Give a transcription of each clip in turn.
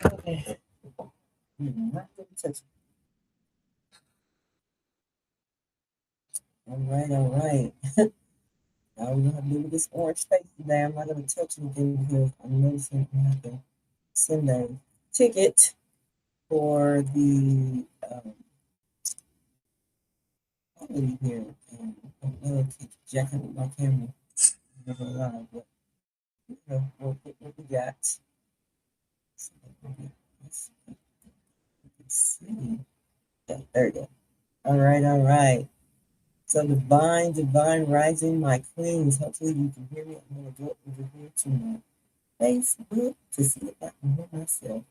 Okay. Not gonna touch it. All right, all right. Now we're gonna do this orange face today. I'm not gonna touch anything because I'm noticing I have to send a ticket for the quality here. I keep jacking with my camera. Never lie, but what we got. Let's see. Yeah, there we go. All right, all right. So divine, divine rising, my queens. Hopefully you can hear me. I'm gonna go over here to my Facebook to see if I can hear myself.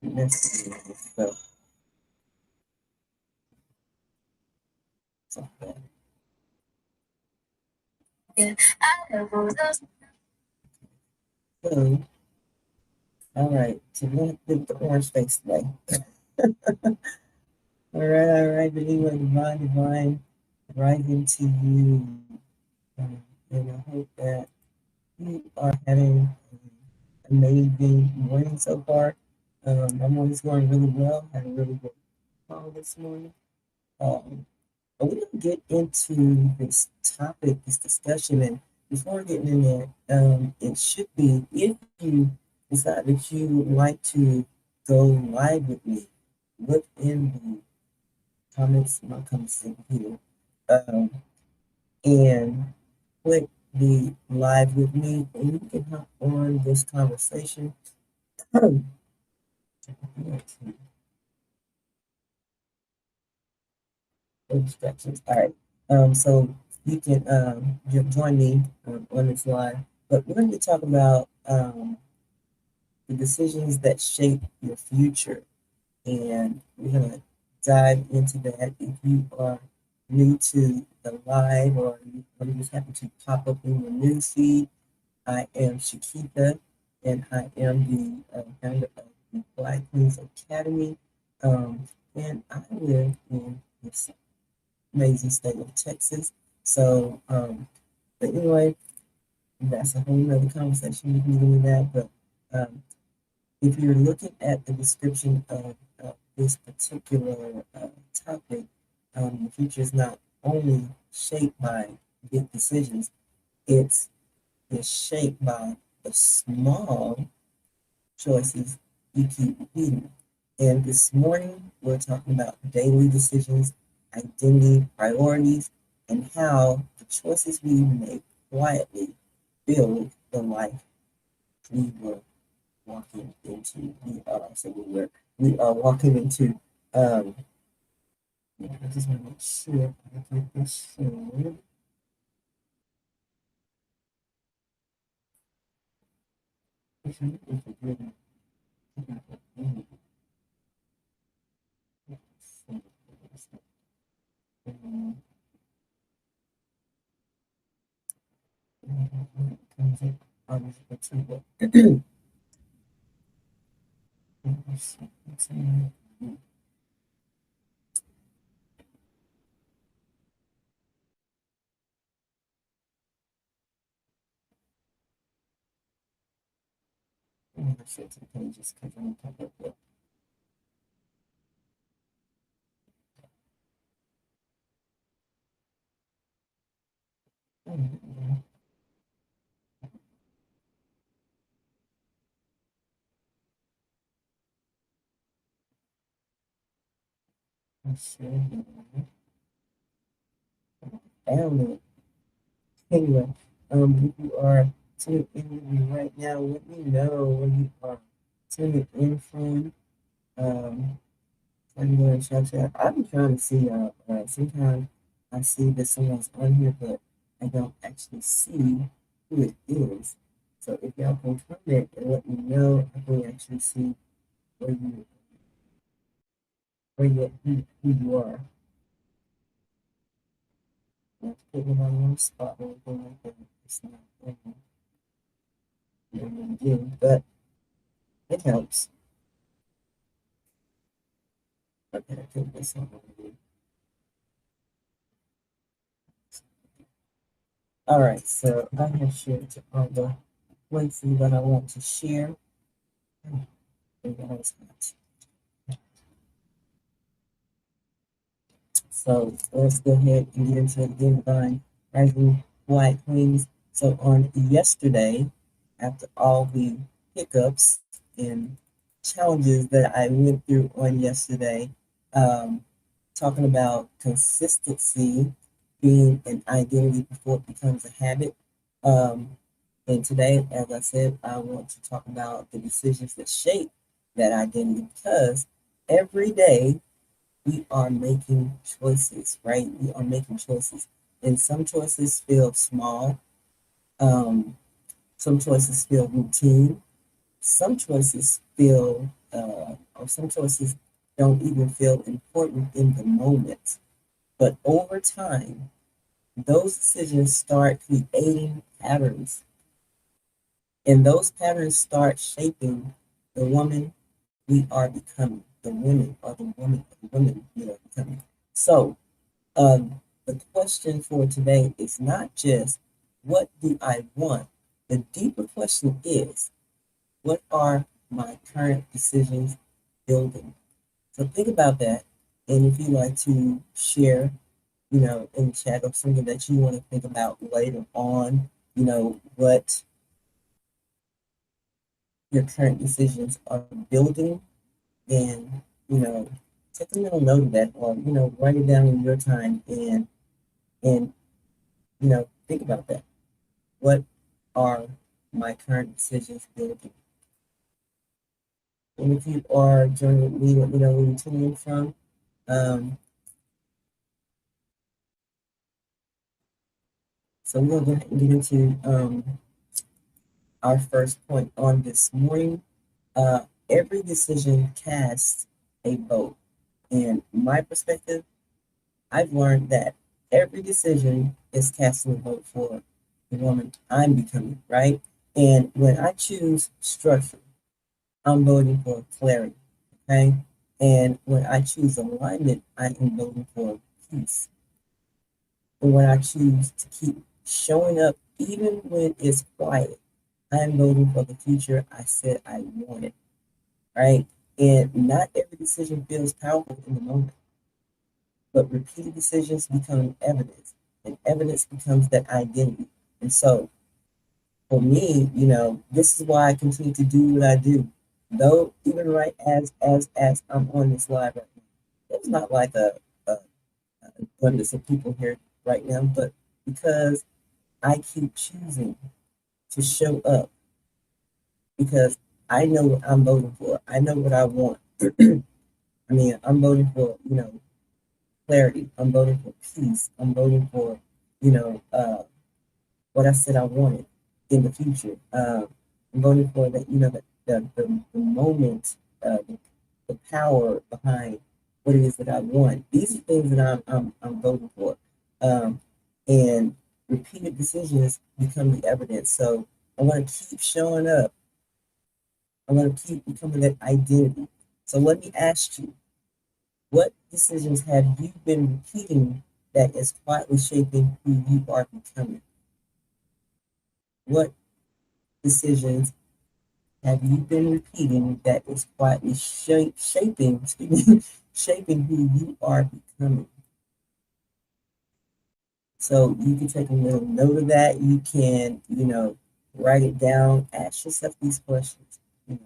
Let's see. Facebook. So, all right. So we're gonna pick the orange face today. All right. Believe in divine, divine, rising to you. And I hope that you are having an amazing morning so far. My morning's going really well. Had a really good call this morning. Um, but we're gonna get into this topic, this discussion, and before getting in there, it should be if you decide that you would like to go live with me, look in the comments, not comments in here, um, and click the live with me, and you can hop on this conversation. Instructions. All right. So you can join me on this live, but we're going to talk about the decisions that shape your future, and we're going to dive into that. If you are new to the live or you just happen to pop up in your news feed, I am Shakita, and I am the founder of the Black Queens Academy, and I live in this amazing state of Texas. So, but anyway, that's a whole nother conversation. We can get into that. But if you're looking at the description of this particular topic, the future is not only shaped by big decisions, it's shaped by the small choices you keep repeating. And this morning, we're talking about daily decisions, identity, priorities, and how the choices we make quietly build the life we were walking into. We are walking into. I just want to make sure I get this shared. Shift some pages because I'm talking about family. Anyway, if you are tuning in with me right now, let me know where you are tuning in from. Um, I'm going to chat. I'm trying to see sometimes I see that someone's on here, but I don't actually see who it is. So if y'all can comment and let me know, I can actually see where you who you are. Not putting them on the spot or anything like that. It's not really do, but it helps. Okay, I think that's all I'm gonna do. All right, so I have shared all the places that I want to share. So let's go ahead and get into it again, Divine Rising White Queens. So on yesterday, after all the hiccups and challenges that I went through on yesterday, um, talking about consistency being an identity before it becomes a habit. Um, and today, as I said, I want to talk about the decisions that shape that identity because every day we are making choices, right? We are making choices. And some choices feel small, um, some choices feel routine, some choices or some choices don't even feel important in the moment. But over time, those decisions start creating patterns, and those patterns start shaping the woman we are becoming, the women or the women we are becoming. So, the question for today is not just what do I want? The deeper question is what are my current decisions building? So think about that. And if you like to share, in the chat or something that you want to think about later on, what your current decisions are building, and, take a little note of that or, write it down in your time and, think about that. What are my current decisions building? And if you are joining me, let me know where you're tuning in from. Um, so we're going to go ahead and get into our first point on this morning. Every decision casts a vote. And my perspective, I've learned that every decision is casting a vote for the woman I'm becoming, right? And when I choose structure, I'm voting for clarity. Okay. And when I choose alignment, I am voting for peace. And when I choose to keep showing up, even when it's quiet, I'm voting for the future I said I wanted. Right. And not every decision feels powerful in the moment, but repeated decisions become evidence, and evidence becomes that identity. And so for me, this is why I continue to do what I do. Though even right as I'm on this live right now, there's not like a abundance of people here right now, but because I keep choosing to show up because I know what I'm voting for. I know what I want. I mean, I'm voting for, clarity. I'm voting for peace. I'm voting for, you know, uh, what I said I wanted in the future. I'm voting for that, the moment, the power behind what it is that I want. These are things that I'm voting for. Um, and repeated decisions become the evidence. So I want to keep showing up. I want to keep becoming that identity. So let me ask you, what decisions have you been repeating that is quietly shaping who you are becoming? What decisions have you been repeating that is quietly shaping, excuse me, shaping who you are becoming? So you can take a little note of that. You can, write it down. Ask yourself these questions. You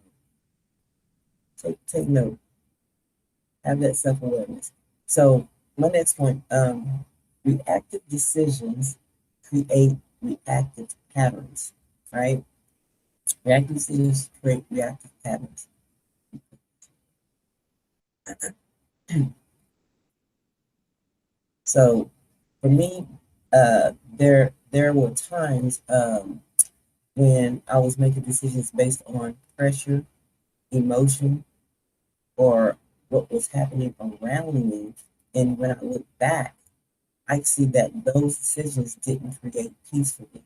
know, take note. Have that self awareness. So my next point, reactive decisions create reactive patterns, right? Reactive decisions create reactive patterns. So for me, there were times when I was making decisions based on pressure, emotion, or what was happening around me. And when I look back, I see that those decisions didn't create peace for me.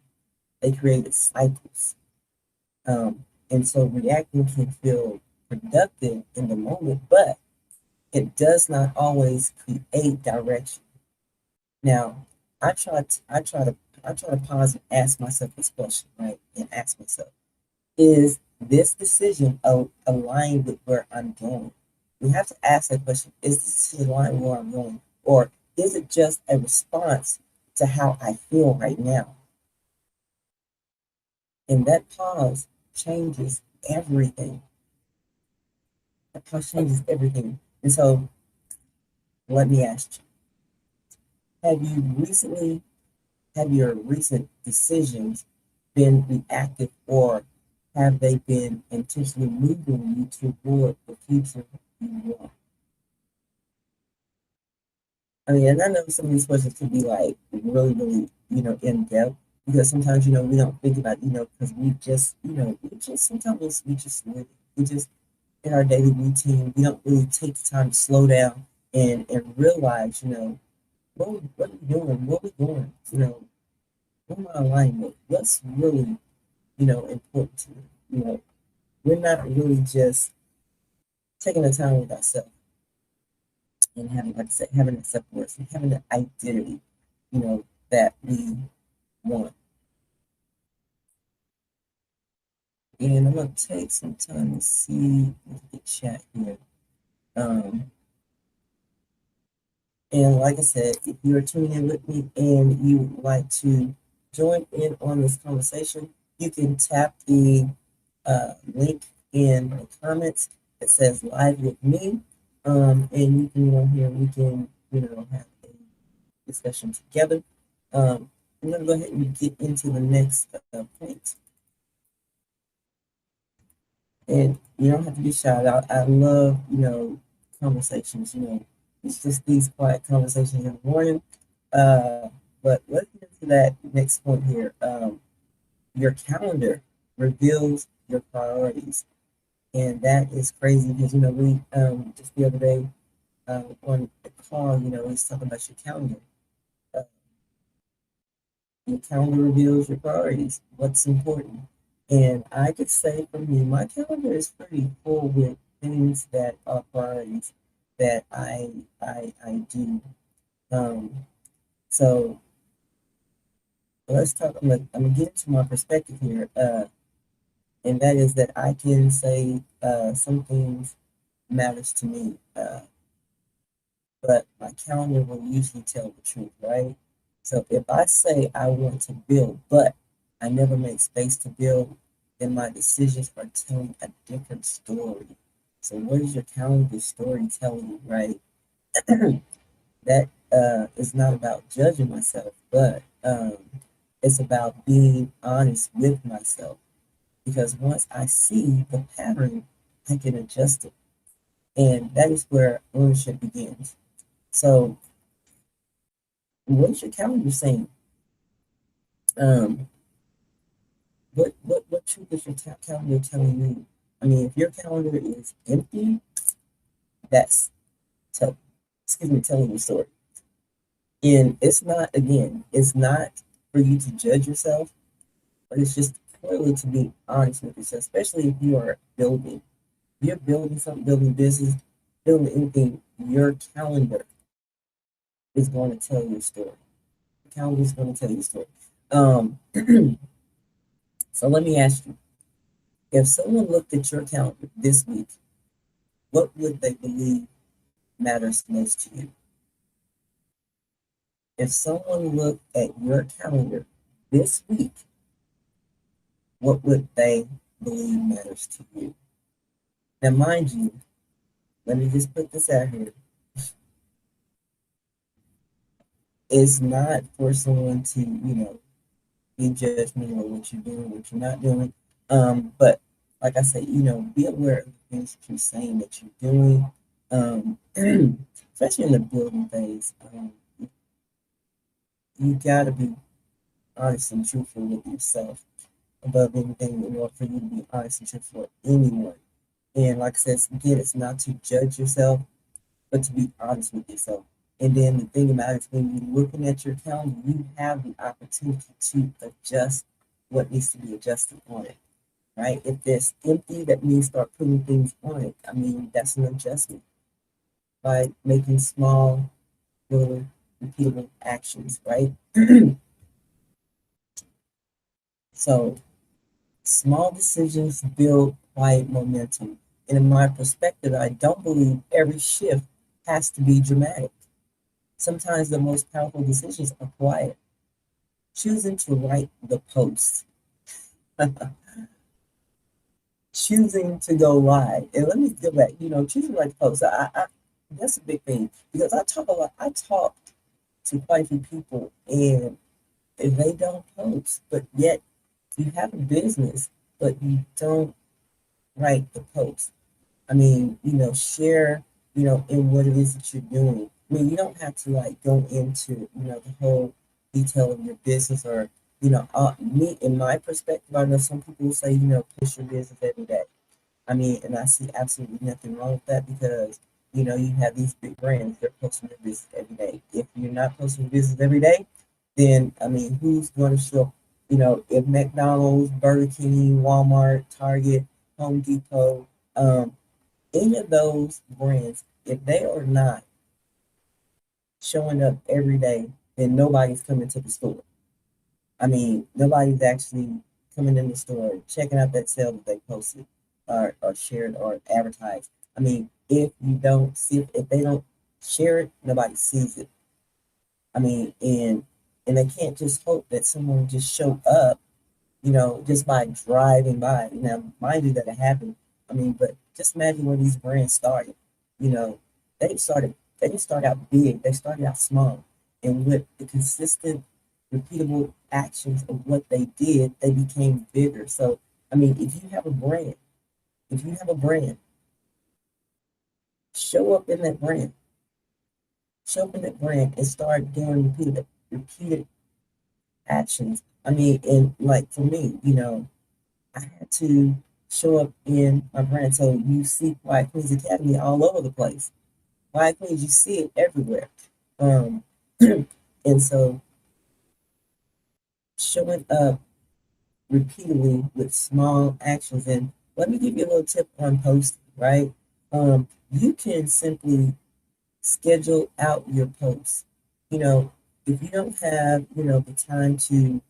They created cycles. And so reacting can feel productive in the moment, but it does not always create direction. Now, I try to pause and ask myself this question, right? And ask myself, is this decision aligned with where I'm going? We have to ask that question, is this decision aligned with where I'm going? Or is it just a response to how I feel right now? And that pause changes everything. That pause changes everything. And so let me ask you, have you recently have your recent decisions been reactive, or have they been intentionally moving you toward the future you want? I mean, and I know some of these questions can be like really, really, in depth, because sometimes, we don't think about, because we just sometimes we just live, we just in our daily routine, we don't really take the time to slow down and realize, what are we doing? What are we doing? What am I aligned with? What's really, important to me? We're not really just taking the time with ourselves and having, like I said, having that self worth and having the identity, that we want. And I'm gonna take some time to see the chat here. Um, and like I said, if you're tuning in with me and you would like to join in on this conversation, you can tap the link in the comments that says live with me. And you can, here we can, have a discussion together. I'm going to go ahead and get into the next point. And you don't have to be shy. I love, conversations. It's just these quiet conversations in the morning. Uh, but let's get into that next point here. Your calendar reveals your priorities. And that is crazy because, we just the other day on the call, we was talking about your calendar. Uh, your calendar reveals your priorities, what's important. And I could say for me, my calendar is pretty full with things that are priorities that I do. Um, so let's talk. I'm gonna get into my perspective here, and that is that I can say some things matters to me, but my calendar will usually tell the truth, right? So if I say I want to build, but I never make space to build, then my decisions are telling a different story. So what is your calendar story telling you, right? That is not about judging myself, but it's about being honest with myself. Because once I see the pattern, I can adjust it. And that is where ownership begins. So what's your calendar saying? Um, what truth is your calendar telling you? I mean, if your calendar is empty, that's tell, telling your story. And it's not, again, it's not for you to judge yourself, but it's just purely to be honest with yourself, especially if you are building. If you're building something, building business, building anything, your calendar is going to tell your story. The calendar is going to tell your story. Um, so let me ask you, if someone looked at your calendar this week, what would they believe matters most to you? If someone looked at your calendar this week, what would they believe matters to you? Now, mind you, let me just put this out here. It's not for someone to, be judgmental of what you're doing, what you're not doing. But like I say, be aware of the things that you're saying that you're doing. Especially in the building phase. You gotta be honest and truthful with yourself above anything in order for you to be honest and truthful with anyone. And like I said, again, it's not to judge yourself, but to be honest with yourself. And then the thing about it is when you're looking at your calendar, you have the opportunity to adjust what needs to be adjusted on it, right? If there's empty, that means start putting things on it. I mean, that's an adjustment by making small, little, repeatable actions, right? So small decisions build quiet momentum. And in my perspective, I don't believe every shift has to be dramatic. Sometimes the most powerful decisions are quiet. Choosing to write the post, choosing to go live. And let me go back, choosing to write the post. That's a big thing because I talk a lot. I talk to quite a few people and they don't post, but yet you have a business, but you don't write the post. I mean, share, in what it is that you're doing. I mean, you don't have to like go into, the whole detail of your business or, me, in my perspective, I know some people will say, push your business every day. I mean, and I see absolutely nothing wrong with that because, you have these big brands, they're posting their business every day. If you're not posting your business every day, then, I mean, who's going to show, if McDonald's, Burger King, Walmart, Target, Home Depot, any of those brands, if they are not showing up every day, then nobody's coming to the store. I mean, nobody's actually coming in the store, checking out that sale that they posted or shared or advertised. I mean, if you don't see it, if they don't share it, nobody sees it. I mean, and they can't just hope that someone just show up, just by driving by. Now, mind you, that it happened. I mean, but just imagine where these brands started. You know, they started they didn't start out big, they started out small. And with the consistent, repeatable actions of what they did, they became bigger. So, I mean, if you have a brand, show up in that brand, show up in that brand and start doing repeated actions. I mean, and like for me, I had to show up in my brand. So you see Quiet Queens Academy all over the place. Quiet Queens, you see it everywhere. Um, and so showing up repeatedly with small actions. And let me give you a little tip on posting, right? You can simply schedule out your posts. You know, if you don't have, the time to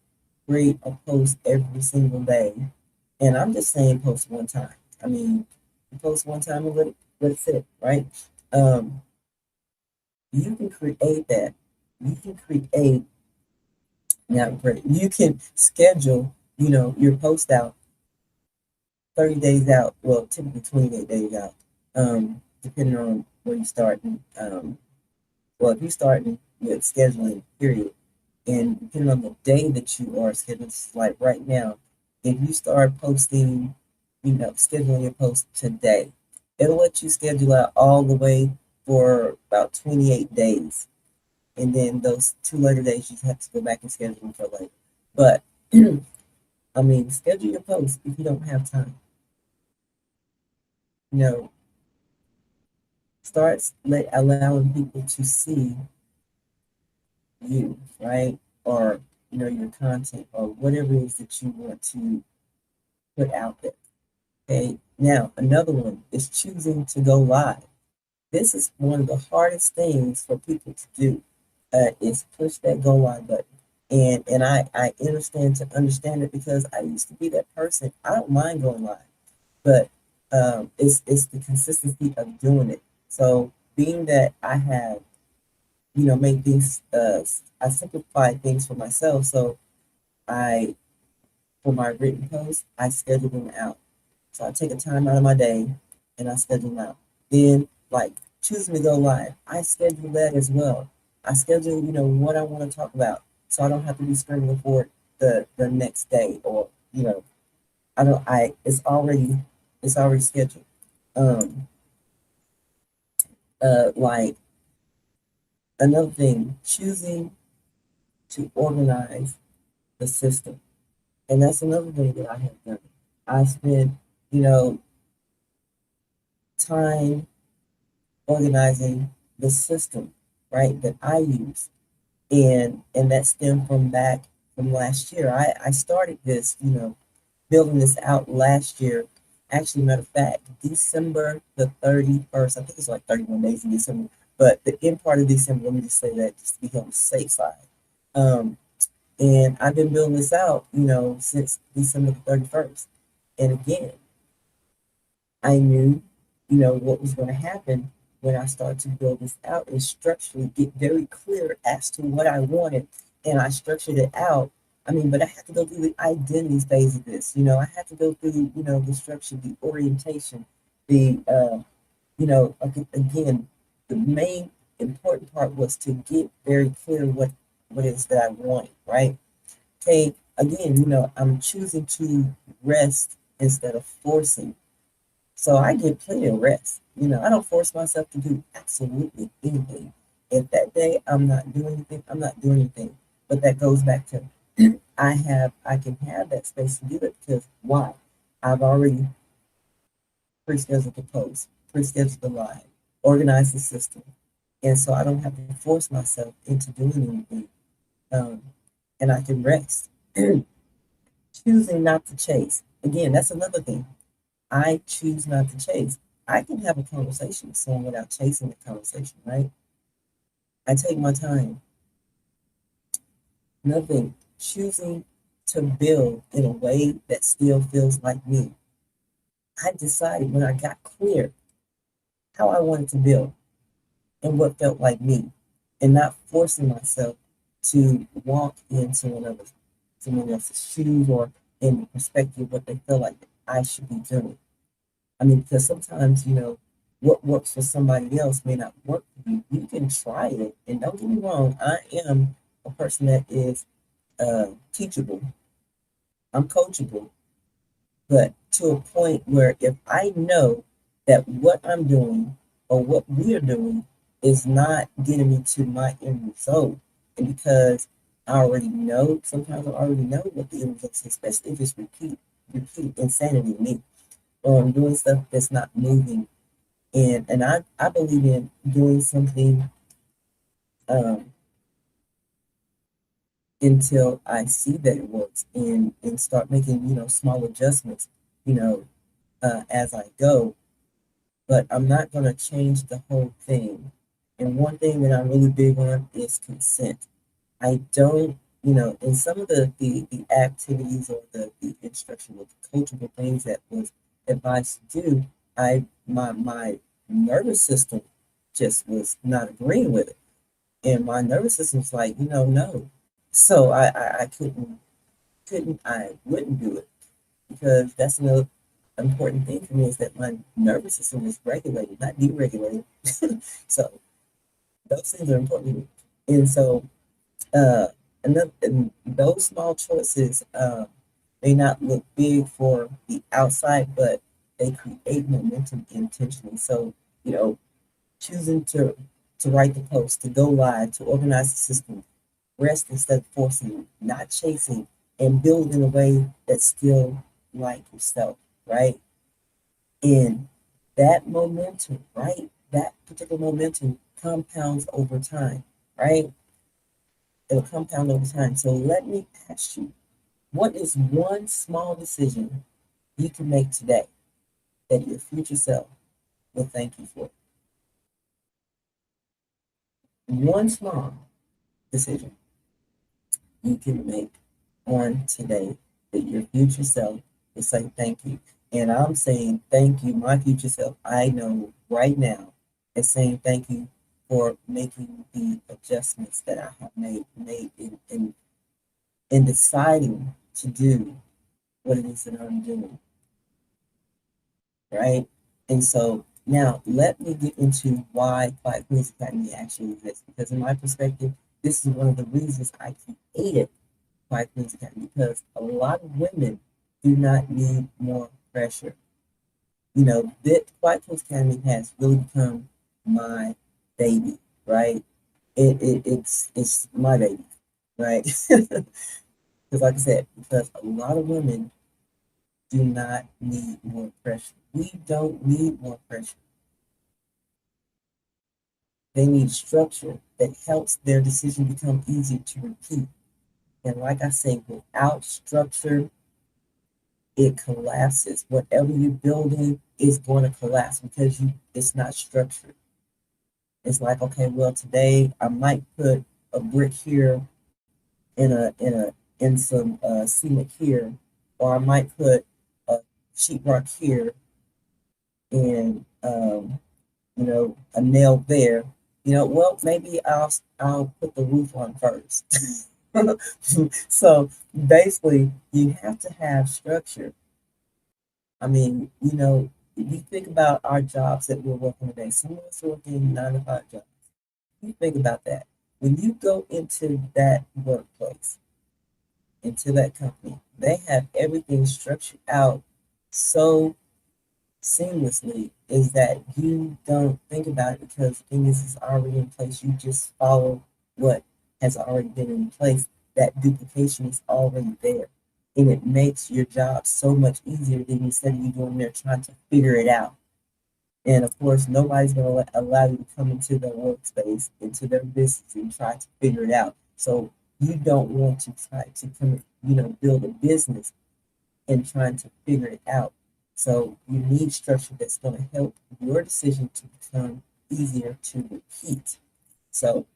create a post every single day, and I'm just saying post one time. I mean, you post one time and let it sit, right? Um, you can create that. You can create not great. You can schedule, your post out 30 days out. Well, typically 28 days out, depending on where you start. Well, if you start with scheduling, period, and depending on the day that you are scheduled, like right now, if you start posting, scheduling your post today, it'll let you schedule out all the way for about 28 days. And then those two later days, you have to go back and schedule them for later. But, I mean, schedule your post if you don't have time. You know, start allowing people to see you, right? Or, your content or whatever it is that you want to put out there. Okay. Now, another one is choosing to go live. This is one of the hardest things for people to do. Is push that go live button. And I understand it because I used to be that person. I don't mind going live, but it's the consistency of doing it. So being that I have, made things, I simplify things for myself. So I, for my written posts, I schedule them out. So I take a time out of my day and I schedule them out. Then, like, choosing to go live, I schedule that as well. I schedule, what I want to talk about. So I don't have to be scrambling for it the next day or, I don't, I, it's already scheduled. Um, like another thing, choosing to organize the system. And that's another thing that I have done. I spend, you know, time organizing the system. right, that I use. And that stemmed from back from last year. I started this, building this out last year. Actually, matter of fact, December the 31st, I think it's like 31 days in December, but the end part of December, let me just say that just to be on the safe side. Um, and I've been building this out, since December the 31st. And again, I knew, what was going to happen when I started to build this out and structurally get very clear as to what I wanted. And I structured it out. I mean, but I had to go through the identity phase of this. I had to go through, the structure, the orientation, again, the main important part was to get very clear what it is that I wanted, right? Okay, again, I'm choosing to rest instead of forcing, so I get plenty of rest. I don't force myself to do absolutely anything. If that day I'm not doing anything, I'm not doing anything. But that goes back to I can have that space to do it because why? I've already pre-scheduled the post, pre-scheduled the live, organized the system. And so I don't have to force myself into doing anything. Um, and I can rest. Choosing not to chase. Again, that's another thing. I choose not to chase. I can have a conversation with someone without chasing the conversation, right? I take my time. Nothing. Choosing to build in a way that still feels like me. I decided when I got clear how I wanted to build and what felt like me, and not forcing myself to walk in someone else's shoes or in the perspective of what they feel like I should be doing. I mean, because sometimes, what works for somebody else may not work for you. You can try it. And don't get me wrong, I am a person that is teachable, I'm coachable, but to a point where if I know that what I'm doing or what we are doing is not getting me to my end result, and because I already know, sometimes I already know what the end result is, especially if it's repeat insanity in me, or I'm doing stuff that's not moving. And I believe in doing something um, until I see that it works, and start making, small adjustments, you know, as I go. But I'm not going to change the whole thing. And one thing that I'm really big on is consent. I don't, in some of the activities or the instructional, the coachable things that was advised to do, my nervous system just was not agreeing with it. And my nervous system's like, no. So I I wouldn't do it because that's another important thing for me is that my nervous system is regulated, not deregulated. So those things are important to me. And so uh, and those small choices may not look big for the outside, but they create momentum intentionally. So, you know, choosing to write the post, to go live, to organize the system, rest instead of forcing, not chasing, and build in a way that's still like yourself, right? And that momentum, right? That particular momentum compounds over time, right? It'll compound over time. So let me ask you, what is one small decision you can make today that your future self will thank you for? One small decision you can make on today that your future self will say thank you. And I'm saying thank you, my future self. I know right now is saying thank you for making the adjustments that I have made in deciding to do what it is that I'm doing, right? And so now let me get into why Quiet Queens Academy actually exists. Because in my perspective, this is one of the reasons I created Quiet Queens Academy, because a lot of women do not need more pressure. That Quiet Queens Academy has really become my baby, right? It's my baby, right? Because like I said, because a lot of women do not need more pressure. We don't need more pressure. They need structure that helps their decision become easier to repeat. And like I say, without structure, it collapses. Whatever you're building is going to collapse because it's not structured. It's like, okay, well, today I might put a brick here in some cement here, or I might put a sheetrock here and a nail there. Well, maybe I'll put the roof on first. So basically, you have to have structure. I mean, if you think about our jobs that we're working today, some of us working 9 to 5 jobs. You think about that. When you go into that workplace, into that company, they have everything structured out so seamlessly is that you don't think about it because the thing is it's already in place. You just follow what has already been in place. That duplication is already there. And it makes your job so much easier than instead of you going there trying to figure it out. And of course, nobody's going to allow you to come into their workspace, into their business, and try to figure it out. So you don't want to try to come, build a business and trying to figure it out. So you need structure that's going to help your decision to become easier to repeat. So,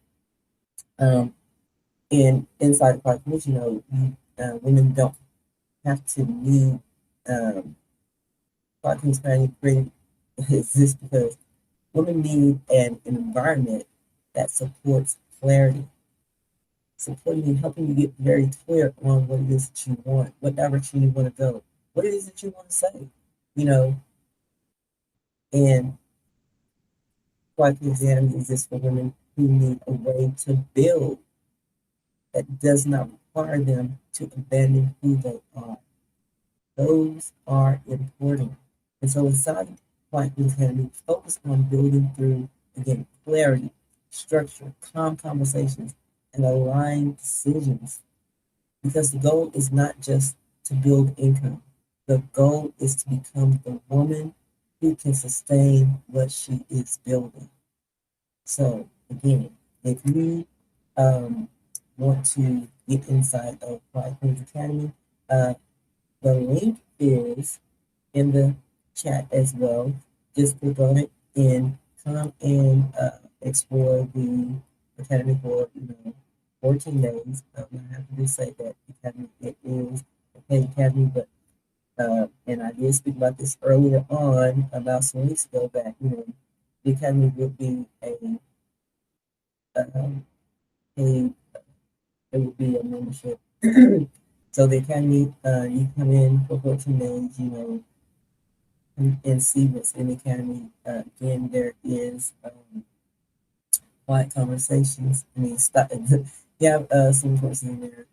in inside partners, women don't have to need partners planning great exist because women need an environment that supports clarity, supporting and helping you get very clear on what it is that you want, what direction you want to go, what it is that you want to say, you know, and quite the exam exists for women who need a way to build that does not require them to abandon who they are. Those are important. And so inside White Academy, focus on building through, again, clarity, structure, calm conversations, and aligned decisions. Because the goal is not just to build income. The goal is to become the woman who can sustain what she is building. So again, if you want to get inside of White Queens Academy, uh, the link is in the chat as well. Just click on it and come and explore the academy for 14 days. I have to just say that academy it is a paid academy, but and I did speak about this earlier on about some weeks ago that the academy would be um, a it would be a membership. So the academy, you come in for 14 days, and see what's in the academy. Again, there is quiet conversations. I mean, stop. You have some courses in there.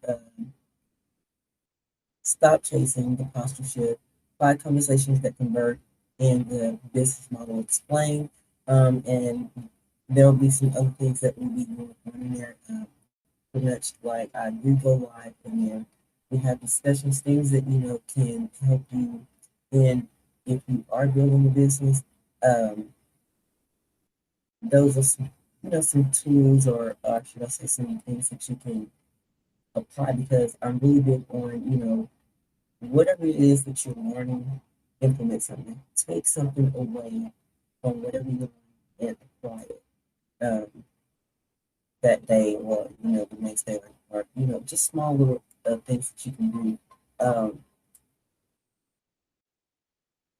Stop chasing the posture shift. Quiet conversations that convert, and the business model explained. And there will be some other things that will be going on in there. Pretty much like I do go live in there. We have discussions, things that can help you in if you are building a business. Um, those are some tools or should I say some things that you can apply because I'm really big on whatever it is that you're learning, implement something. Take something away from whatever you learn and apply it that day or the next day or just small little things that you can do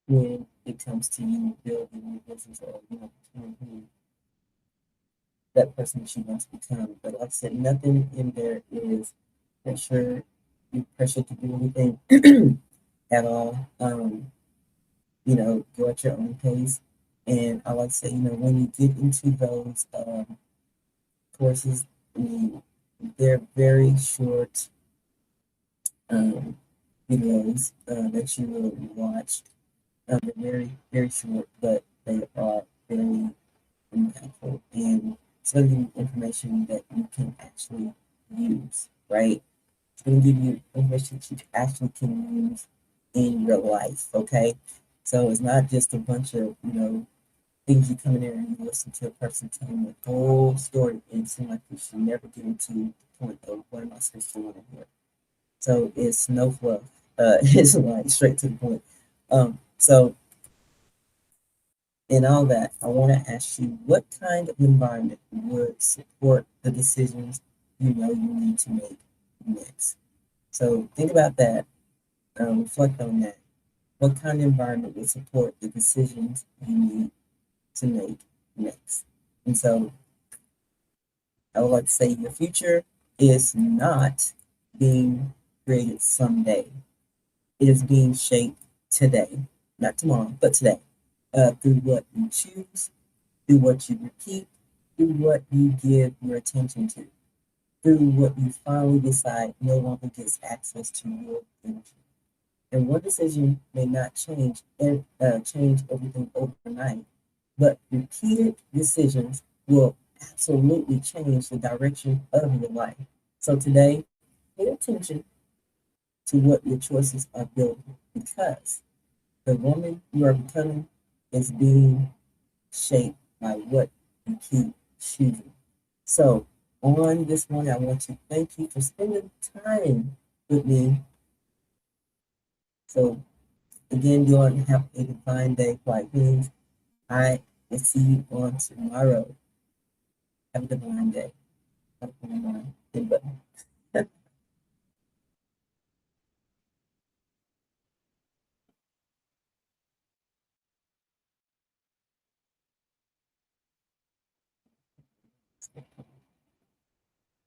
when it comes to you building your business or becoming that person that you want to become. But like I said, nothing in there is pressure, you pressure to do anything at all. Go at your own pace. And I like to say, when you get into those courses, I mean, they're very short um, videos that you will watch. They're very, very short, but they are very impactful and it's going to give you information that you can actually use, right? It's going to give you information that you actually can use in your life, okay? So it's not just a bunch of, things you come in there and you listen to a person telling the whole story and it seems like you should never get into the point of what am I supposed to want to hear. So it's no fluff. It's like straight to the point. So in all that, I want to ask you what kind of environment would support the decisions you know you need to make next. So think about that, reflect on that. What kind of environment would support the decisions you need to make next? And so I would like to say your future is not being created someday. It is being shaped today, not tomorrow, but today, through what you choose, through what you repeat, through what you give your attention to, through what you finally decide no longer gets access to your energy. And one decision may not change everything overnight, but repeated decisions will absolutely change the direction of your life. So today, pay attention to what your choices are building because the woman you are becoming is being shaped by what you keep choosing. So, on this morning, I want to thank you for spending time with me. So, again, you all have a divine day, quiet beings. I will see you on tomorrow. Have a divine day. Have a divine day.